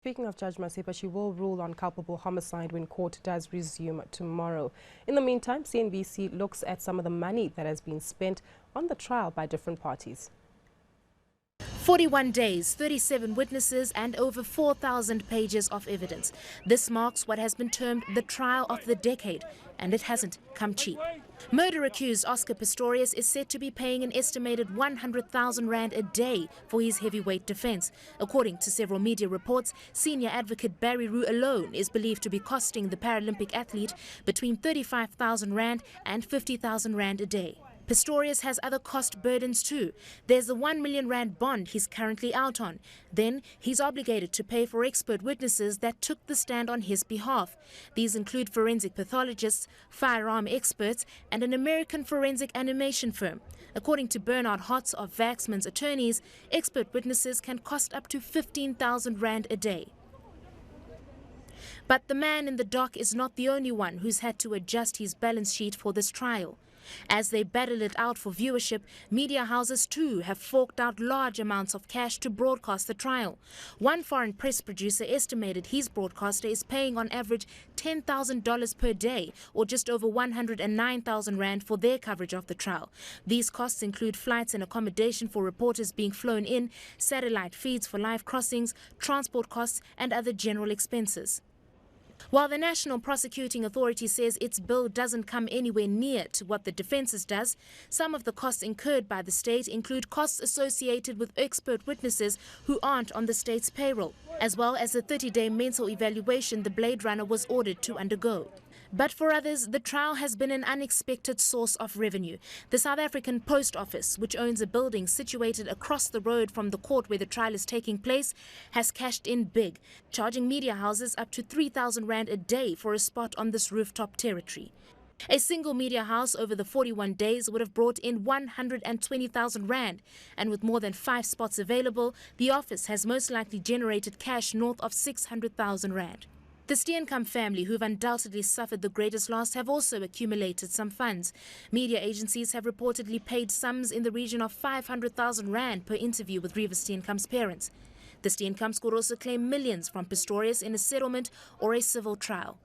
Speaking of Judge Masipa, she will rule on culpable homicide when court does resume tomorrow. In the meantime, CNBC looks at some of the money that has been spent on the trial by different parties. 41 days, 37 witnesses and over 4,000 pages of evidence. This marks what has been termed the trial of the decade, and it hasn't come cheap. Murder-accused Oscar Pistorius is said to be paying an estimated 100,000 rand a day for his heavyweight defense. According to several media reports, senior advocate Barry Roo alone is believed to be costing the Paralympic athlete between 35,000 rand and 50,000 rand a day. Pistorius has other cost burdens too. There's a 1 million rand bond he's currently out on. Then he's obligated to pay for expert witnesses that took the stand on his behalf. These include forensic pathologists, firearm experts, and an American forensic animation firm. According to Bernard Hotz of Vaxman's attorneys, expert witnesses can cost up to 15,000 rand a day. But the man in the dock is not the only one who's had to adjust his balance sheet for this trial. As they battle it out for viewership, media houses too have forked out large amounts of cash to broadcast the trial. One foreign press producer estimated his broadcaster is paying on average $10,000 per day, or just over 109,000 rand for their coverage of the trial. These costs include flights and accommodation for reporters being flown in, satellite feeds for live crossings, transport costs and other general expenses. While the National Prosecuting Authority says its bill doesn't come anywhere near to what the defence's does, some of the costs incurred by the state include costs associated with expert witnesses who aren't on the state's payroll, as well as a 30-day mental evaluation the Blade Runner was ordered to undergo. But for others, the trial has been an unexpected source of revenue. The South African Post Office, which owns a building situated across the road from the court where the trial is taking place, has cashed in big, charging media houses up to 3,000 rand a day for a spot on this rooftop territory. A single media house over the 41 days would have brought in 120,000 rand, and with more than 5 spots available, the office has most likely generated cash north of 600,000 rand. The Steenkamp family, who've undoubtedly suffered the greatest loss, have also accumulated some funds. Media agencies have reportedly paid sums in the region of 500,000 rand per interview with Reeva Steenkamp's parents. The Steenkamps could also claim millions from Pistorius in a settlement or a civil trial.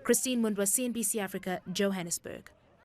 Christine Mundwa, CNBC Africa, Johannesburg.